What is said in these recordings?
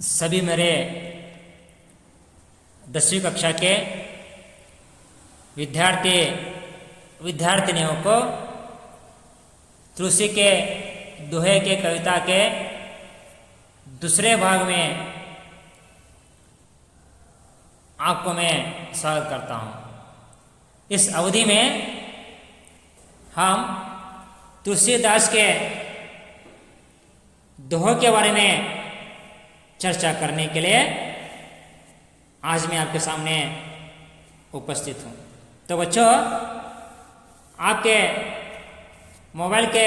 सभी मेरे 10वीं कक्षा के विद्यार्थिनियों को तुलसी के दोहे के कविता के दूसरे भाग में आपको मैं स्वागत करता हूँ। इस अवधि में हम तुलसीदास के दोहों के बारे में चर्चा करने के लिए आज मैं आपके सामने उपस्थित हूँ। तो बच्चों, आपके मोबाइल के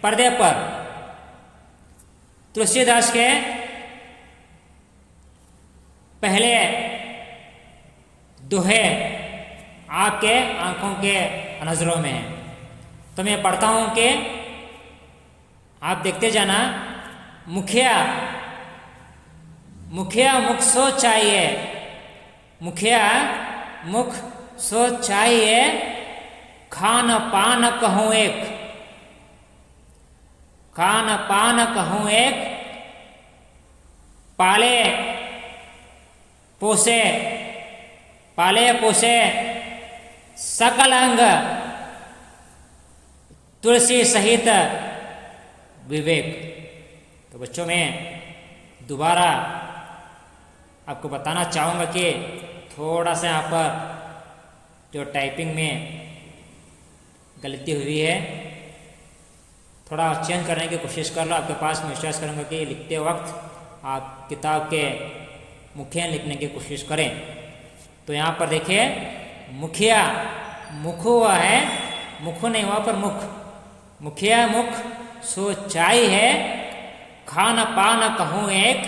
पर्दे पर तुलसीदास के पहले दोहे आपके आंखों के नजरों में है। तो मैं पढ़ता हूँ कि आप देखते जाना। मुखिया मुख सो चाहिए, मुखिया मुख सो चाहिए, खान पान कहूँ एक, खान पान कहूँ एक, पाले पोसे सकल अंग, तुलसी सहित विवेक। तो बच्चों, मैं दोबारा आपको बताना चाहूँगा कि थोड़ा सा यहाँ पर जो टाइपिंग में गलती हुई है, थोड़ा चेंज करने की कोशिश कर लो। आपके पास मैं विश्वास करूँगा कि लिखते वक्त आप किताब के मुखिया लिखने की कोशिश करें। तो यहाँ पर देखिए, मुखिया मुख हुआ है, मुख नहीं हुआ पर मुख, मुखिया मुख सो चाई है, खान पान कहूँ एक,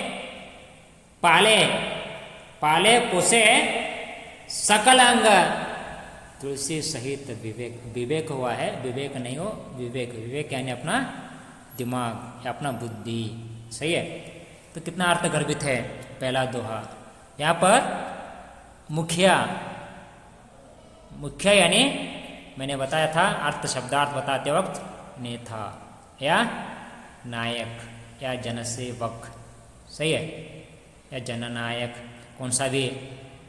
पाले पोसे सकल अंग, तुलसी सहित विवेक। विवेक हुआ है, विवेक नहीं हो, विवेक यानी अपना दिमाग या अपना बुद्धि। सही है। तो कितना अर्थ गर्भित है पहला दोहा। यहाँ पर मुखिया यानी मैंने बताया था अर्थ शब्दार्थ बताते वक्त, नेता या नायक या जनसेवक। सही है, या जननायक, कौन सा भी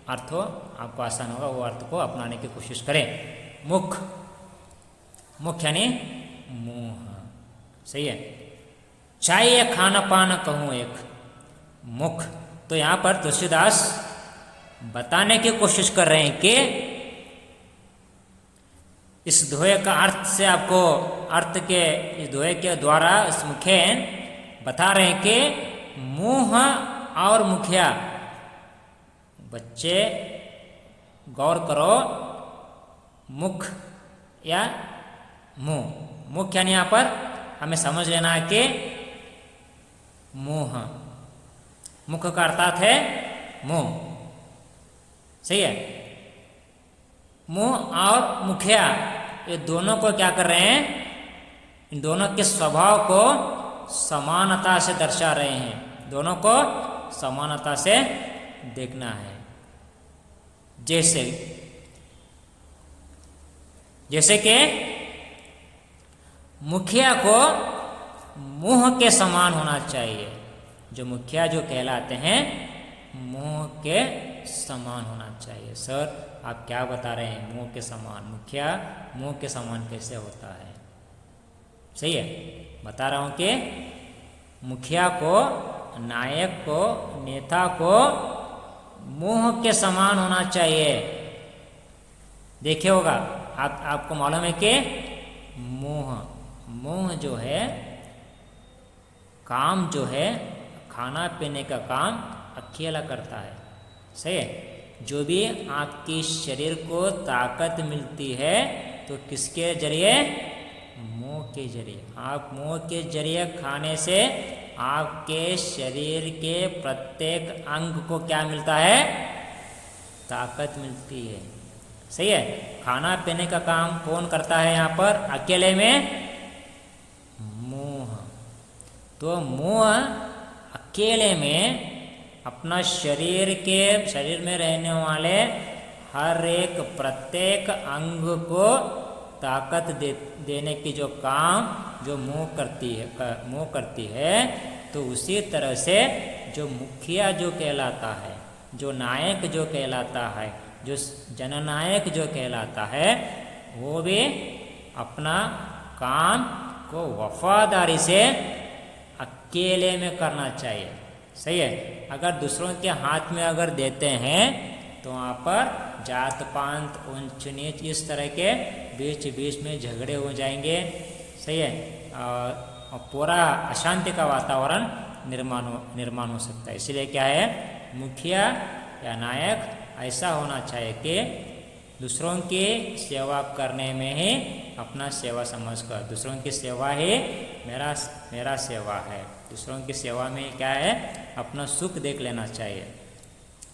अर्थ हो आपको आसान होगा वो अर्थ को अपनाने की कोशिश करें। मुख यानी मुंह। सही है। चाहिए खाना पान कहूँ एक, मुख। तो यहाँ पर तुलसीदास बताने की कोशिश कर रहे हैं कि इस दोहे का अर्थ से आपको अर्थ के इस दोहे के द्वारा इस मुखे बता रहे हैं कि मुंह और मुखिया। बच्चे गौर करो, मुख या मुंह। मुख यानी यहाँ पर हमें समझ लेना है कि मुंह, मुख का अर्थात है मुंह। सही है। मुंह और मुखिया ये दोनों को क्या कर रहे हैं, इन दोनों के स्वभाव को समानता से दर्शा रहे हैं। दोनों को समानता से देखना है। जैसे कि मुखिया को मुंह के समान होना चाहिए। जो मुखिया जो कहलाते हैं मुंह के समान होना चाहिए। सर आप क्या बता रहे हैं, मुंह के समान? मुखिया मुंह के समान कैसे होता है? सही है, बता रहा हूं कि मुखिया को, नायक को, नेता को मुंह के समान होना चाहिए। देखे होगा आपको मालूम है कि मुंह जो है, काम जो है, खाना पीने का काम अकेला करता है। सही है। जो भी आपके शरीर को ताकत मिलती है तो किसके जरिए? मुंह के जरिए। आप मुंह के जरिए खाने से आपके शरीर के प्रत्येक अंग को क्या मिलता है? ताकत मिलती है। सही है। खाना पीने का काम कौन करता है यहाँ पर अकेले में? मुंह। तो मुंह अकेले में अपना शरीर में रहने वाले हर एक प्रत्येक अंग को ताकत देने की जो काम जो मुंह करती है, तो उसी तरह से जो मुखिया जो कहलाता है, जो नायक जो कहलाता है, जो जननायक जो कहलाता है, वो भी अपना काम को वफादारी से अकेले में करना चाहिए। सही है। अगर दूसरों के हाथ में अगर देते हैं तो वहाँ पर जात पात ऊंच नीच इस तरह के बीच बीच में झगड़े हो जाएंगे। सही है। और पूरा अशांति का वातावरण निर्माण हो सकता है। इसलिए क्या है, मुखिया या नायक ऐसा होना चाहिए कि दूसरों की सेवा करने में ही अपना सेवा समझकर, दूसरों की सेवा ही मेरा सेवा है, दूसरों की सेवा में क्या है, अपना सुख देख लेना चाहिए।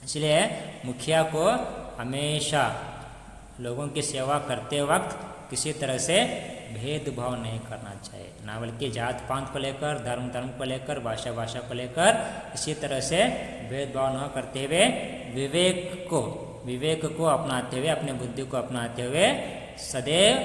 इसलिए मुखिया को हमेशा लोगों की सेवा करते वक्त किसी तरह से भेदभाव नहीं करना चाहिए, ना बल्कि जात पात को लेकर, धर्म को लेकर, भाषा को लेकर इसी तरह से भेदभाव न करते हुए विवेक को अपनाते हुए, अपने बुद्धि को अपनाते हुए सदैव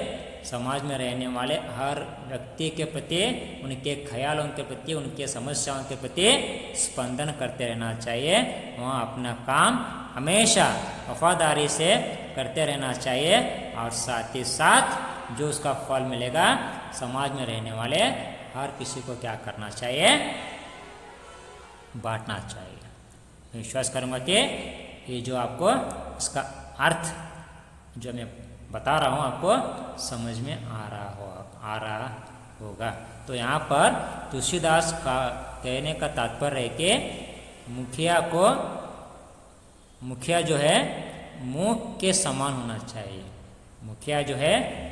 समाज में रहने वाले हर व्यक्ति के प्रति, उनके ख्यालों के प्रति, उनके समस्याओं के प्रति स्पंदन करते रहना चाहिए। वहाँ अपना काम हमेशा वफादारी से करते रहना चाहिए और साथ ही साथ जो उसका फल मिलेगा समाज में रहने वाले हर किसी को क्या करना चाहिए, बांटना चाहिए। विश्वास करूँगा कि ये जो आपको इसका अर्थ जो मैं बता रहा हूँ आपको समझ में आ रहा होगा। तो यहाँ पर तुलसीदास का कहने का तात्पर्य है कि मुखिया जो है मुख के समान होना चाहिए। मुखिया जो है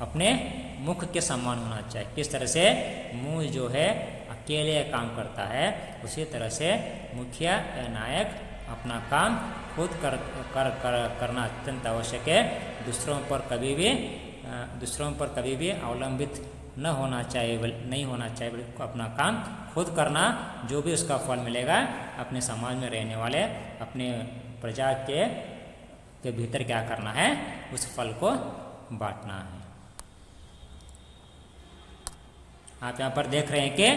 अपने मुख के समान होना चाहिए। किस तरह से मुंह जो है अकेले काम करता है, उसी तरह से मुखिया या नायक अपना काम खुद करना अत्यंत आवश्यक है। दूसरों पर कभी भी अवलंबित नहीं होना चाहिए, बल्कि अपना काम खुद करना, जो भी उसका फल मिलेगा अपने समाज में रहने वाले, अपने प्रजा के भीतर क्या करना है, उस फल को बांटना है। आप यहाँ पर देख रहे हैं कि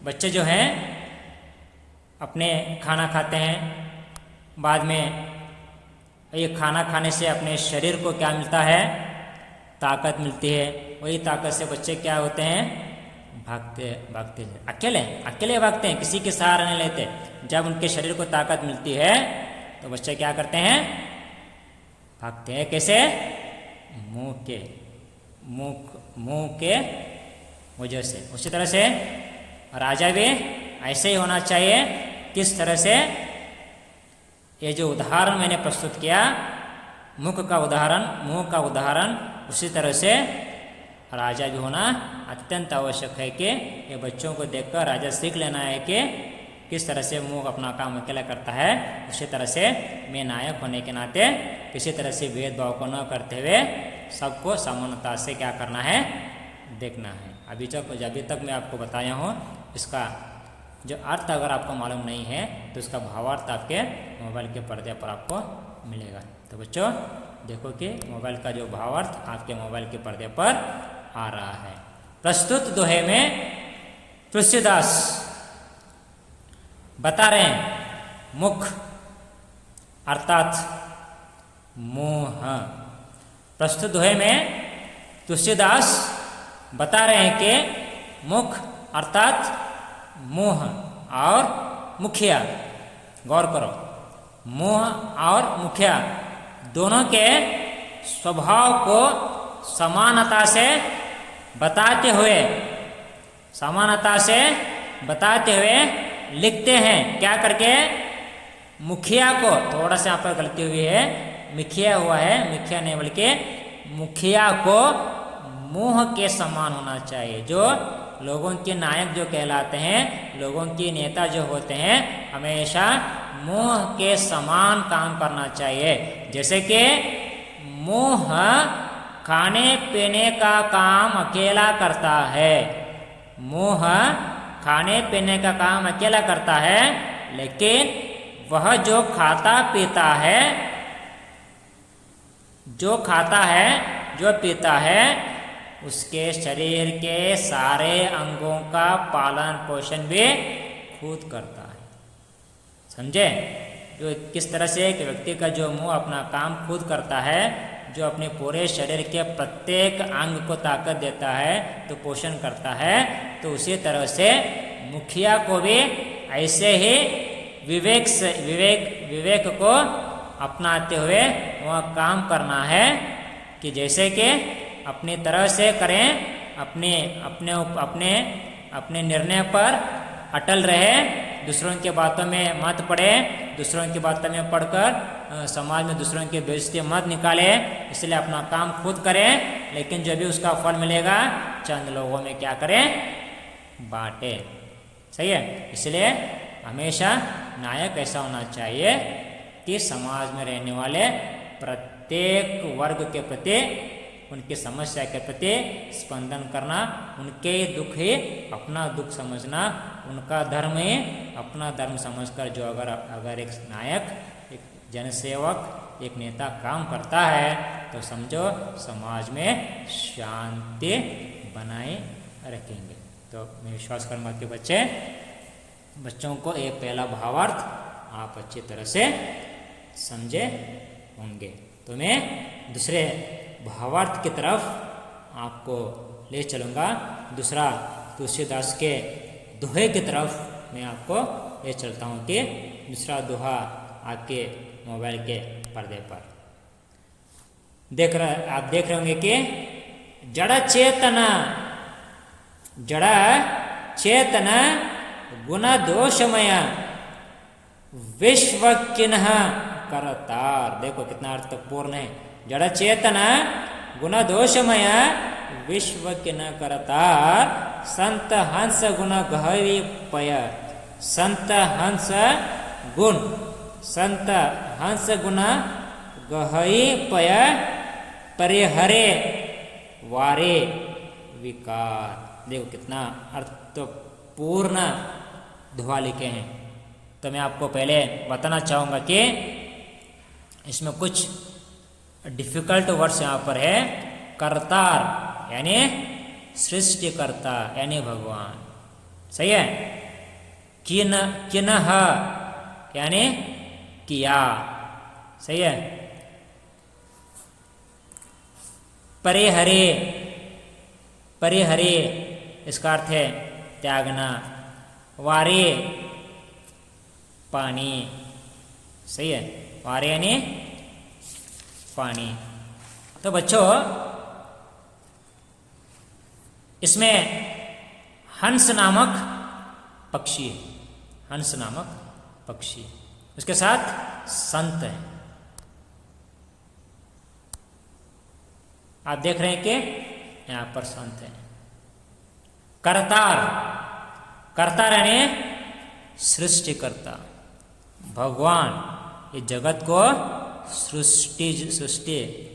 बच्चे जो हैं अपने खाना खाते हैं, बाद में ये खाना खाने से अपने शरीर को क्या मिलता है, ताकत मिलती है। वही ताकत से बच्चे क्या होते हैं, भागते अकेले भागते हैं, किसी के सहारा नहीं लेते। जब उनके शरीर को ताकत मिलती है तो बच्चे क्या करते हैं, भागते हैं। कैसे, मुंह के वजह से। उसी तरह से राजा भी ऐसे ही होना चाहिए। किस तरह से, ये जो उदाहरण मैंने प्रस्तुत किया, मुंह का उदाहरण, उसी तरह से राजा भी होना अत्यंत आवश्यक है कि ये बच्चों को देखकर राजा सीख लेना है कि किस तरह से मुंह अपना काम अकेला करता है। उसी तरह से मैं नायक होने के नाते किसी तरह से भेदभाव को न करते हुए सबको समानता से क्या करना है, देखना है। अभी तक मैं आपको बताया हूँ, इसका जो अर्थ अगर आपको मालूम नहीं है तो इसका भावार्थ आपके मोबाइल के पर्दे पर आपको मिलेगा। तो बच्चों देखो कि मोबाइल का जो भावार्थ आपके मोबाइल के पर्दे पर आ रहा है। प्रस्तुत दोहे में तुलसीदास बता रहे हैं, मुख अर्थात मुंह। प्रस्तुत दोहे में तुलसीदास बता रहे हैं कि मुख अर्थात मुंह और मुखिया, गौर करो, मुंह और मुखिया दोनों के स्वभाव को समानता से बताते हुए लिखते हैं। क्या करके, मुखिया को, थोड़ा सा यहाँ पर गलती हुई है, मुखिया हुआ है, मुखिया नहीं बल्कि मुखिया को मुंह के समान होना चाहिए। जो लोगों के नायक जो कहलाते हैं, लोगों के नेता जो होते हैं, हमेशा मुंह के समान काम करना चाहिए। जैसे कि मुंह खाने पीने का काम अकेला करता है, मुंह खाने पीने का काम अकेला करता है, लेकिन वह जो खाता पीता है, जो पीता है, उसके शरीर के सारे अंगों का पालन पोषण भी खुद करता है। समझे? जो किस तरह से एक व्यक्ति का जो मुंह अपना काम खुद करता है, जो अपने पूरे शरीर के प्रत्येक अंग को ताकत देता है, तो पोषण करता है, तो उसी तरह से मुखिया को भी ऐसे ही विवेक को अपनाते हुए वह काम करना है कि जैसे कि अपनी तरह से करें, अपने अपने अपने अपने निर्णय पर अटल रहे, दूसरों की बातों में मत पड़े, दूसरों की बातों में पढ़कर समाज में दूसरों की बेइज्जती मत निकाले। इसलिए अपना काम खुद करें, लेकिन जो भी उसका फल मिलेगा चंद लोगों में क्या करें, बांटे। सही है? इसलिए हमेशा नायक ऐसा होना चाहिए कि समाज में रहने वाले प्रत्येक वर्ग के प्रति, उनकी समस्या के प्रति स्पंदन करना, उनके दुख ही अपना दुख समझना, उनका धर्म ही अपना धर्म समझकर जो अगर एक नायक, एक जनसेवक, एक नेता काम करता है, तो समझो समाज में शांति बनाए रखेंगे। तो मैं विश्वास करूँगा कि बच्चों को ये पहला भावार्थ आप अच्छी तरह से समझे होंगे। तो मैं दूसरे भावार्थ की तरफ आपको ले चलूँगा। दूसरा तुलसीदास के दोहे की तरफ मैं आपको ले चलता हूँ कि दूसरा दोहा आपके मोबाइल के पर्दे पर आप देख रहे होंगे कि जड़ चेतन गुण दोषमय विश्व किन्ह करतार। देखो कितना अर्थपूर्ण है। जड़ चेतन गुण दोषमय विश्व किन्ह करतार, संत हंस गुण गहरी पय। संत हंस गुण गहरी पय, परिहरे वारे विकार। देखो कितना अर्थपूर्ण दोहा लिखे हैं। तो मैं आपको पहले बताना चाहूँगा कि इसमें कुछ डिफिकल्ट वर्ड्स यहाँ पर है। करतार यानी सृष्टिकर्ता यानी भगवान। सही है? किन्ह यानी किया। सही है? परिहरे इसका अर्थ है त्यागना। वारे पानी। सही है? वारे यानी पानी। तो बच्चों इसमें हंस नामक पक्षी है। हंस नामक पक्षी, उसके साथ संत है। आप देख रहे हैं कि यहाँ पर संत है। करतार यानी सृष्टिकर्ता, भगवान। ये जगत को सृष्टि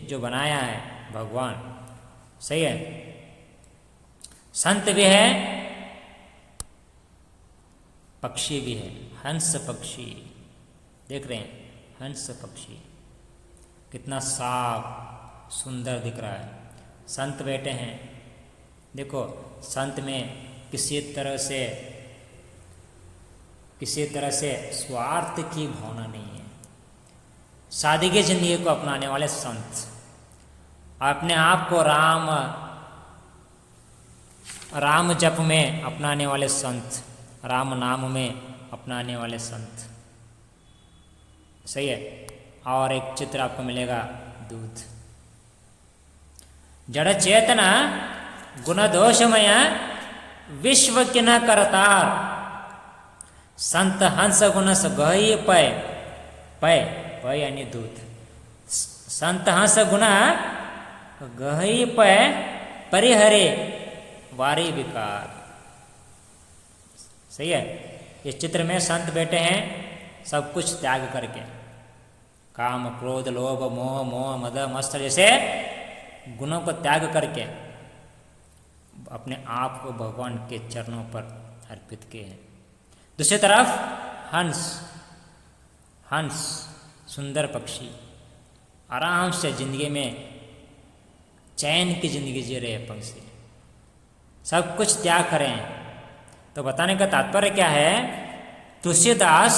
जो बनाया है भगवान। सही है? संत भी है, पक्षी भी है। हंस पक्षी देख रहे हैं? हंस पक्षी कितना साफ सुंदर दिख रहा है। संत बैठे हैं। देखो संत में किसी तरह से स्वार्थ की भावना नहीं है। सादगी जिंदगी को अपनाने वाले संत, अपने आप को राम जप में अपनाने वाले संत, राम नाम में अपनाने वाले संत। सही है? और एक चित्र आपको मिलेगा दूध। जड़ चेतना गुण दोषमय विश्व किन्ह करतार, संत हंस गुण गहरी पय यानी दूध। संत हंस गुण गहरी पय, परिहरे वारी विकार। सही है? इस चित्र में संत बैठे हैं सब कुछ त्याग करके, काम क्रोध लोभ मोह मद मत्सर जैसे गुणों को त्याग करके अपने आप को भगवान के चरणों पर अर्पित किए हैं। दूसरी तरफ हंस सुंदर पक्षी आराम से जिंदगी में चैन की जिंदगी जी रहे हैं पंछी, सब कुछ त्याग करें। तो बताने का तात्पर्य क्या है, तुलसीदास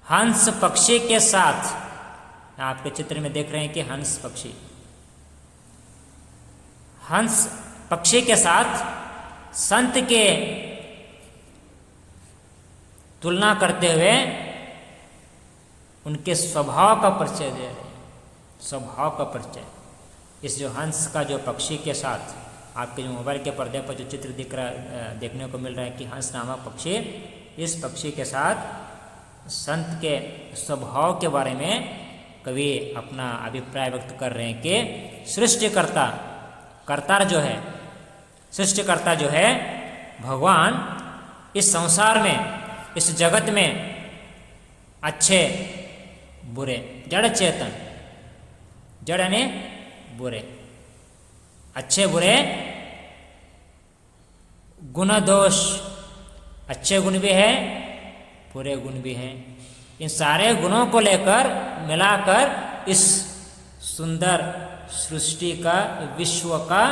हंस पक्षी के साथ, आपके चित्र में देख रहे हैं कि हंस पक्षी, हंस पक्षी के साथ संत के तुलना करते हुए उनके स्वभाव का परिचय दे रहे हैं, स्वभाव का परिचय। इस जो हंस का जो पक्षी के साथ, आपके जो मोबाइल के पर्दे पर जो चित्र दिख रहा देखने को मिल रहा है कि हंस नामक पक्षी, इस पक्षी के साथ संत के स्वभाव के बारे में कवि अपना अभिप्राय व्यक्त कर रहे हैं कि सृष्टिकर्ता, कर्ता जो है, सृष्टिकर्ता जो है भगवान, इस संसार में, इस जगत में अच्छे बुरे, जड़ चेतन, जड़ यानी बुरे, अच्छे बुरे गुण दोष, अच्छे गुण भी है बुरे गुण भी हैं, इन सारे गुणों को लेकर मिलाकर इस सुंदर सृष्टि का, विश्व का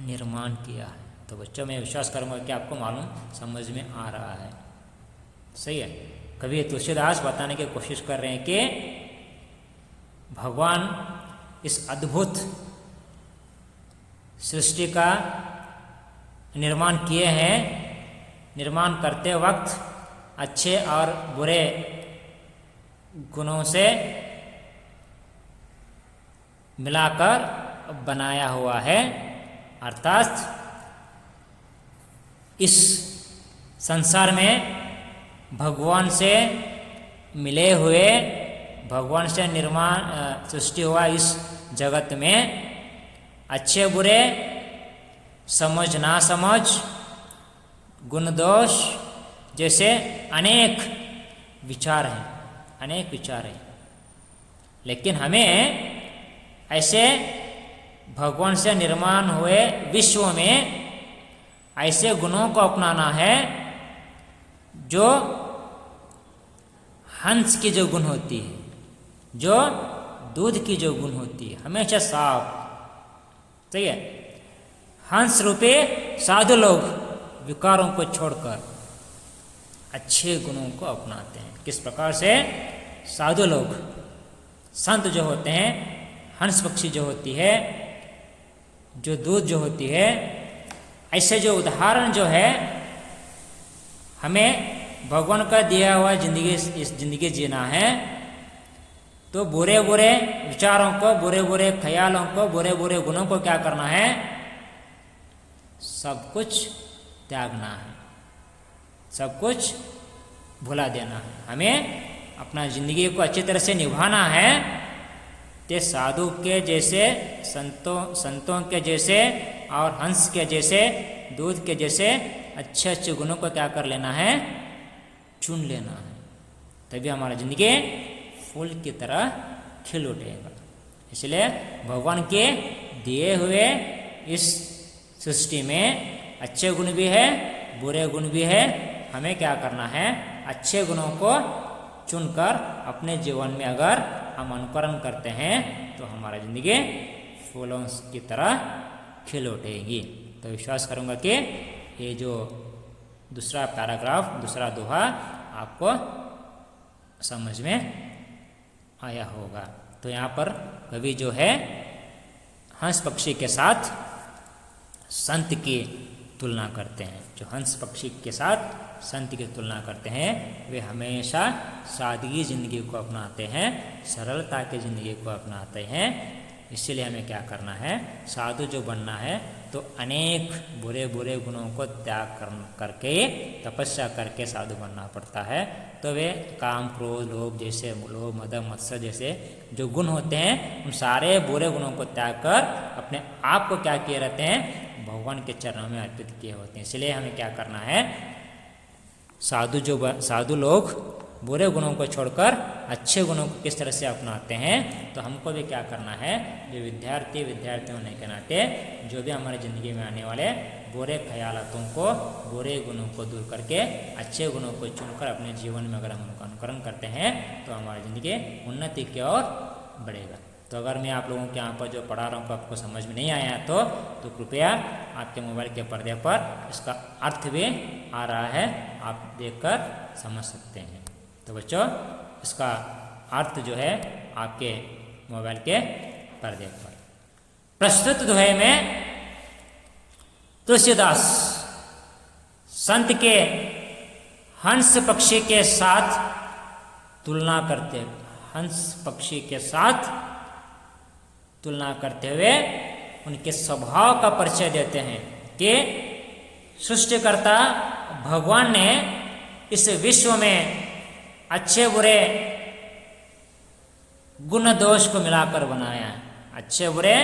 निर्माण किया है। तो बच्चों, मैं विश्वास करूंगा कि आपको मालूम समझ में आ रहा है, सही है। कवि तुलसीदास बताने की कोशिश कर रहे हैं कि भगवान इस अद्भुत सृष्टि का निर्माण किए हैं। निर्माण करते वक्त अच्छे और बुरे गुणों से मिलाकर बनाया हुआ है, अर्थात इस संसार में भगवान से मिले हुए, भगवान से निर्माण सृष्टि हुआ इस जगत में अच्छे बुरे, समझ ना समझ, गुण दोष जैसे अनेक विचार हैं, अनेक विचार हैं। लेकिन हमें ऐसे भगवान से निर्माण हुए विश्व में ऐसे गुणों को अपनाना है जो हंस की जो गुण होती है, जो दूध की जो गुण होती है, हमेशा साफ, सही है। हंस रूपे साधु लोग विकारों को छोड़कर अच्छे गुणों को अपनाते हैं। किस प्रकार से? साधु लोग, संत जो होते हैं, हंस पक्षी जो होती है, जो दूध जो होती है, ऐसे जो उदाहरण जो है, हमें भगवान का दिया हुआ जिंदगी, इस जिंदगी जीना है, तो बुरे बुरे विचारों को, बुरे बुरे ख्यालों को, बुरे बुरे गुणों को क्या करना है? सब कुछ त्यागना है, सब कुछ भुला देना है। हमें अपना जिंदगी को अच्छी तरह से निभाना है। ते साधु के जैसे, संतों के जैसे और हंस के जैसे, दूध के जैसे अच्छे अच्छे गुणों को क्या कर लेना है? चुन लेना है। तभी हमारा जिंदगी फूल की तरह खिल उठेगा। इसलिए भगवान के दिए हुए इस सृष्टि में अच्छे गुण भी है, बुरे गुण भी है। हमें क्या करना है? अच्छे गुणों को चुनकर अपने जीवन में अगर हम अनुकरण करते हैं तो हमारा जिंदगी फूलों की तरह खिल उठेगी। तो विश्वास करूंगा कि ये जो दूसरा पैराग्राफ, दूसरा दोहा आपको समझ में आया होगा। तो यहाँ पर कवि जो है हंस पक्षी के साथ संत की तुलना करते हैं। जो हंस पक्षी के साथ संत की तुलना करते हैं, वे हमेशा सादगी जिंदगी को अपनाते हैं, सरलता की जिंदगी को अपनाते हैं। इसीलिए हमें क्या करना है? साधु जो बनना है तो अनेक बुरे बुरे गुणों को त्याग करके, तपस्या करके साधु बनना पड़ता है। तो वे काम, क्रोध, लोभ जैसे, लोभ, मद, मत्सर जैसे जो गुण होते हैं, उन सारे बुरे गुणों को त्याग कर अपने आप को क्या किए रहते हैं? भगवान के चरणों में अर्पित किए होते हैं। इसलिए हमें क्या करना है? साधु लोग बुरे गुणों को छोड़कर अच्छे गुणों को किस तरह से अपनाते हैं, तो हमको भी क्या करना है? जो विद्यार्थी होने के नाते जो भी हमारी ज़िंदगी में आने वाले बुरे ख्यालों को, बुरे गुणों को दूर करके अच्छे गुणों को चुनकर अपने जीवन में अगर हम उनका अनुकरण करते हैं तो हमारी ज़िंदगी उन्नति की ओर बढ़ेगा। तो अगर मैं आप लोगों के यहाँ पर जो पढ़ा रहा हूँ आपको समझ में नहीं आया तो कृपया आपके मोबाइल के पर्दे पर इसका अर्थ भी आ रहा है, आप देखकर समझ सकते हैं। तो बच्चों इसका अर्थ जो है आपके मोबाइल के पर्दे पर। प्रस्तुत दोहे में तुलसीदास संत के हंस पक्षी के साथ तुलना करते, हंस पक्षी के साथ तुलना करते हुए उनके स्वभाव का परिचय देते हैं कि सृष्टिकर्ता भगवान ने इस विश्व में अच्छे बुरे गुण दोष को मिलाकर बनाया। अच्छे बुरे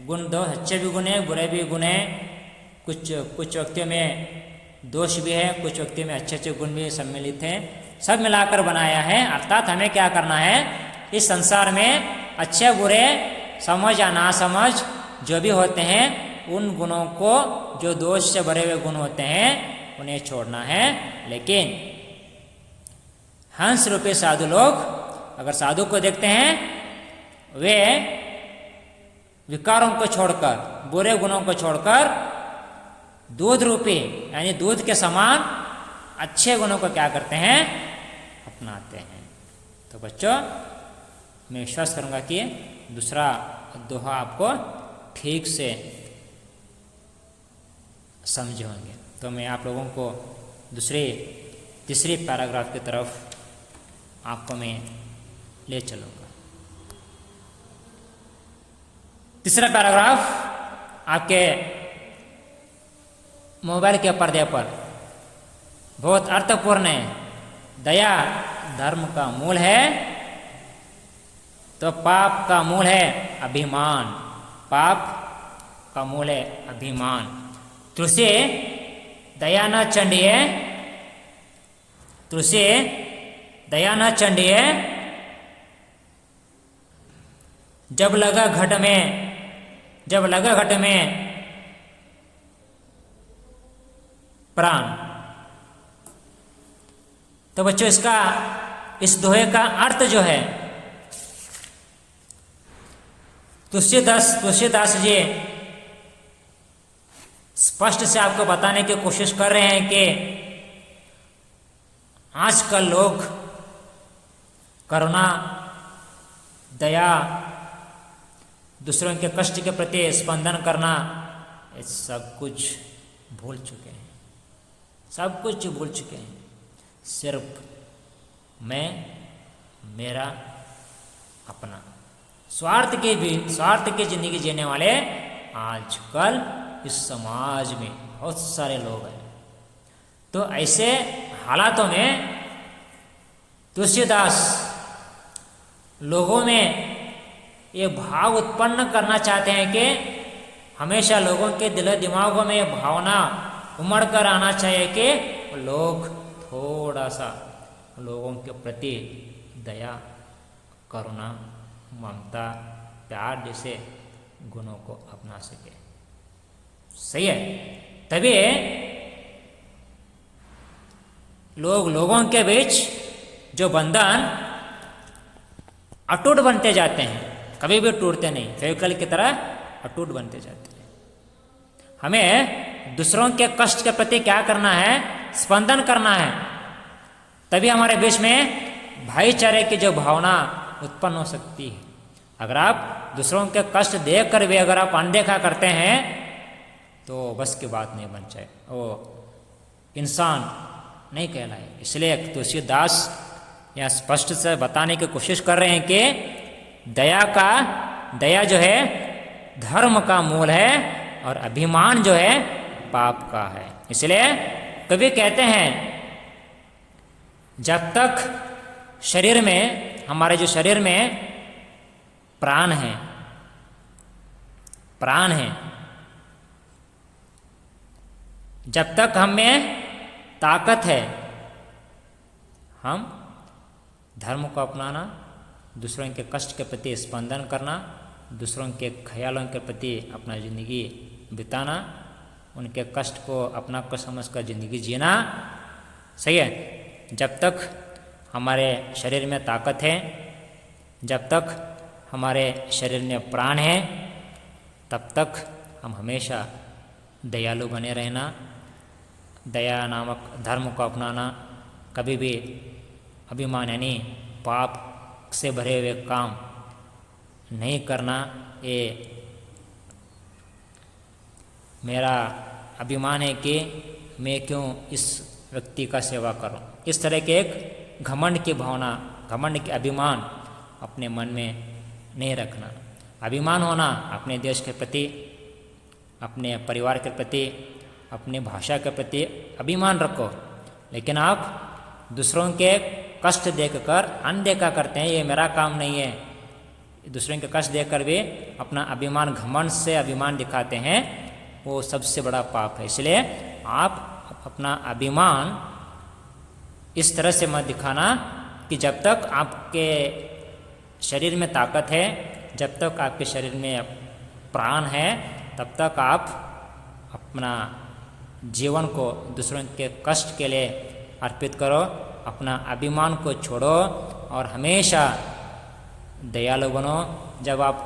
गुण दोष, अच्छे भी गुण है, बुरे भी गुण है, कुछ व्यक्तियों में दोष भी है, कुछ व्यक्तियों में अच्छे अच्छे गुण भी सम्मिलित हैं, सब मिलाकर बनाया है। अर्थात हमें क्या करना है, इस संसार में अच्छे बुरे समझ या ना समझ जो भी होते हैं उन गुणों को, जो दोष से भरे हुए गुण होते हैं उन्हें छोड़ना है। लेकिन हंस रूपी साधु लोग, अगर साधु को देखते हैं वे विकारों को छोड़कर, बुरे गुणों को छोड़कर दूध रूपी यानी दूध के समान अच्छे गुणों को क्या करते हैं, अपनाते हैं। तो बच्चों मैं विश्वास करूंगा कि दूसरा दोहा आपको ठीक से समझे होंगे। तो मैं आप लोगों को तीसरी पैराग्राफ की तरफ आपको मैं ले चलूँगा। तीसरा पैराग्राफ आपके मोबाइल के पर्दे पर बहुत अर्थपूर्ण है। दया धर्म का मूल है तो पाप का मूल है अभिमान, पाप का मूल है अभिमान। तुलसी दया न चंडिए, तुलसी दया न चंडिए, जब लगा घट में प्राण। तो बच्चों इस दोहे का अर्थ जो है, तुलसीदास जी स्पष्ट से आपको बताने की कोशिश कर रहे हैं कि आजकल लोग करुणा, दया, दूसरों के कष्ट के प्रति स्पंदन करना, ये सब कुछ भूल चुके हैं, सब कुछ भूल चुके हैं। सिर्फ मैं, मेरा, अपना, स्वार्थ की जिंदगी जीने वाले आजकल इस समाज में बहुत सारे लोग हैं। तो ऐसे हालातों में तुलसीदास लोगों में ये भाव उत्पन्न करना चाहते हैं कि हमेशा लोगों के दिल दिमागों में ये भावना उमड़ कर आना चाहिए कि लोग थोड़ा सा लोगों के प्रति दया, करुणा, ममता, प्यार जैसे गुणों को अपना सके। सही है, तभी लोगों के बीच जो बंधन अटूट बनते जाते हैं, कभी भी टूटते नहीं, फेविकल की तरह अटूट बनते जाते हैं। हमें दूसरों के कष्ट के प्रति क्या करना है, स्पंदन करना है, तभी हमारे बीच में भाईचारे की जो भावना उत्पन्न हो सकती है। अगर आप दूसरों के कष्ट देख कर भी अगर आप अनदेखा करते हैं तो बस की बात नहीं बन जाए, वो इंसान नहीं कहलाए। इसलिए तुलसीदास यहाँ स्पष्ट से बताने की कोशिश कर रहे हैं कि दया जो है धर्म का मूल है और अभिमान जो है पाप का है। इसलिए कवि कहते हैं जब तक शरीर में, हमारे जो शरीर में प्राण है, जब तक हम में ताकत है, हम धर्म को अपनाना, दूसरों के कष्ट के प्रति स्पंदन करना, दूसरों के ख्यालों के प्रति अपना ज़िंदगी बिताना, उनके कष्ट को अपना को समझकर ज़िंदगी जीना। सही है, जब तक हमारे शरीर में ताकत है, जब तक हमारे शरीर में प्राण है तब तक हम हमेशा दयालु बने रहना, दया नामक धर्म को अपनाना, कभी भी अभिमान यानी पाप से भरे हुए काम नहीं करना। ये मेरा अभिमान है कि मैं क्यों इस व्यक्ति का सेवा करूं, इस तरह के एक घमंड की भावना, घमंड के अभिमान अपने मन में नहीं रखना। अभिमान होना अपने देश के प्रति, अपने परिवार के प्रति, अपनी भाषा के प्रति अभिमान रखो, लेकिन आप दूसरों के कष्ट देखकर अनदेखा करते हैं, ये मेरा काम नहीं है। दूसरों के कष्ट देखकर भी अपना अभिमान, घमंड से अभिमान दिखाते हैं, वो सबसे बड़ा पाप है। इसलिए आप अपना अभिमान इस तरह से मत दिखाना कि जब तक आपके शरीर में ताकत है, जब तक आपके शरीर में प्राण है, तब तक आप अपना जीवन को दूसरों के कष्ट के लिए अर्पित करो। अपना अभिमान को छोड़ो और हमेशा दयालु बनो। जब आप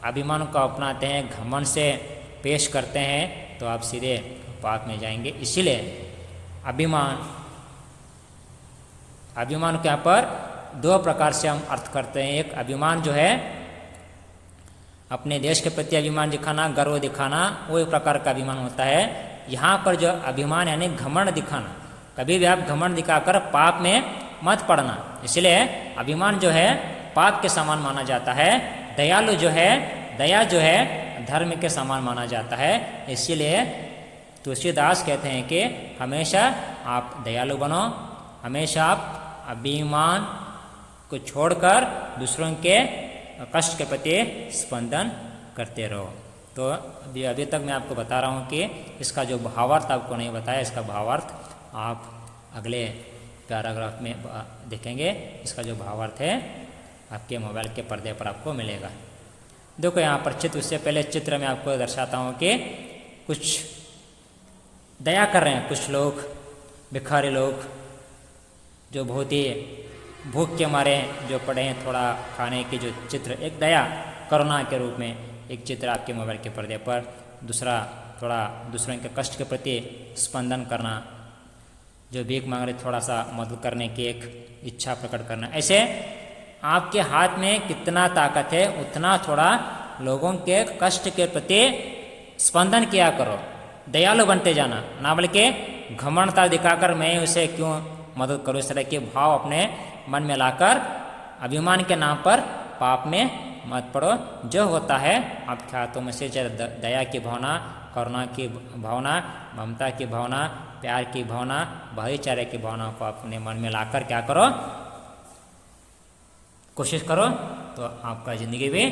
अभिमान को अपनाते हैं, घमंड से पेश करते हैं, तो आप सीधे पाप में जाएंगे। इसीलिए अभिमान के यहाँ पर दो प्रकार से हम अर्थ करते हैं। एक अभिमान जो है अपने देश के प्रति अभिमान दिखाना, गर्व दिखाना, वो एक प्रकार का अभिमान होता है। यहाँ पर जो अभिमान यानी घमंड दिखाना, कभी भी आप घमंड दिखाकर पाप में मत पड़ना। इसलिए अभिमान जो है पाप के समान माना जाता है, दयालु जो है, दया जो है धर्म के समान माना जाता है। इसीलिए तुलसीदास कहते हैं कि हमेशा आप दयालु बनो, हमेशा आप अभिमान को छोड़कर दूसरों के कष्ट के प्रति स्पंदन करते रहो। तो अभी तक मैं आपको बता रहा हूँ कि इसका जो भावार्थ आपको नहीं बताया, इसका भावार्थ आप अगले पैराग्राफ में देखेंगे। इसका जो भावार्थ है आपके मोबाइल के पर्दे पर आपको मिलेगा। देखो यहाँ पर चित्र, उससे पहले चित्र में आपको दर्शाता हूँ कि कुछ दया कर रहे हैं कुछ लोग, भिखारी लोग जो बहुत ही भूख के मारे जो पड़े हैं, थोड़ा खाने की जो चित्र, एक दया करुणा के रूप में एक चित्र आपके मोबाइल के पर्दे पर। दूसरा थोड़ा दूसरों के कष्ट के प्रति स्पंदन करना, जो भीख मांग रहे थोड़ा सा मदद करने की एक इच्छा प्रकट करना। ऐसे आपके हाथ में कितना ताकत है उतना थोड़ा लोगों के कष्ट के प्रति स्पंदन किया करो, दयालु बनते जाना, ना बल्कि घमंडता दिखाकर मैं उसे क्यों मदद करूं, इस तरह के भाव अपने मन में लाकर अभिमान के नाम पर पाप में मत पड़ो। जो होता है आपके हाथों में से, दया की भावना, करुणा की भावना, ममता की भावना, प्यार की भावना, भाईचारे की भावना को अपने मन में लाकर क्या करो, कोशिश करो, तो आपका जिंदगी भी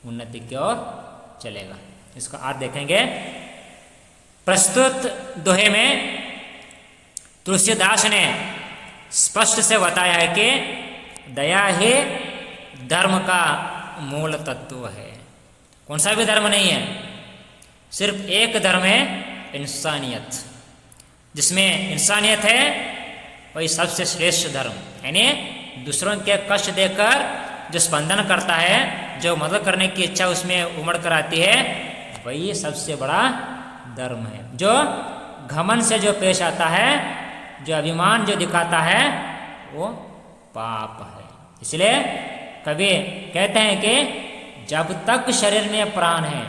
उन्नति की ओर चलेगा। इसका अर्थ देखेंगे। प्रस्तुत दोहे में तुलसीदास ने स्पष्ट से बताया है कि दया ही धर्म का मूल तत्व है। कौन सा भी धर्म नहीं है, सिर्फ एक धर्म है, इंसानियत। जिसमें इंसानियत है वही सबसे श्रेष्ठ धर्म, यानी दूसरों के कष्ट देकर जो स्पंदन करता है, जो मदद करने की इच्छा उसमें उमड़ कर आती है, वही सबसे बड़ा धर्म है। जो घमंड से जो पेश आता है, जो अभिमान जो दिखाता है, वो पाप है। इसलिए कवि कहते हैं कि जब तक शरीर में प्राण है,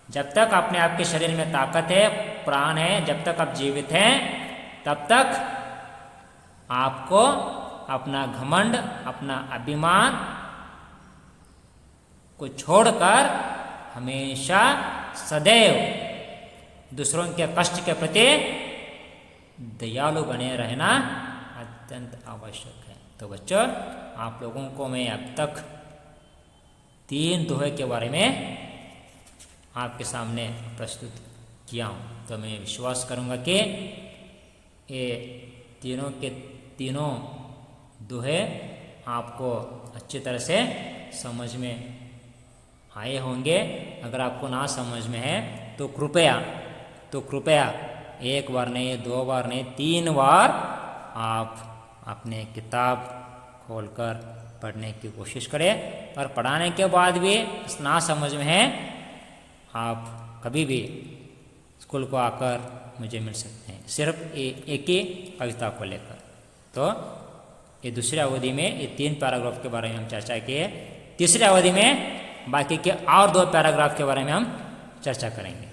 जब तक अपने आप के शरीर में ताकत है, प्राण है, जब तक आप जीवित हैं, तब तक आपको अपना घमंड, अपना अभिमान को छोड़कर हमेशा सदैव दूसरों के कष्ट के प्रति दयालु बने रहना अत्यंत आवश्यक है। तो बच्चों, आप लोगों को मैं अब तक 3 दोहे के बारे में आपके सामने प्रस्तुत किया हूँ। तो मैं विश्वास करूँगा कि ये तीनों के तीनों दोहे आपको अच्छी तरह से समझ में आए होंगे। अगर आपको ना समझ में है तो कृपया 1 बार नहीं, 2 बार नहीं, 3 बार आप अपने किताब खोलकर पढ़ने की कोशिश करें, और पढ़ाने के बाद भी ना समझ में है आप कभी भी स्कूल को आकर मुझे मिल सकते हैं, सिर्फ एक ही कविता को लेकर। तो ये दूसरी अवधि में ये 3 पैराग्राफ के बारे में हम चर्चा किए। तीसरी अवधि में बाकी के और 2 पैराग्राफ के बारे में हम चर्चा करेंगे।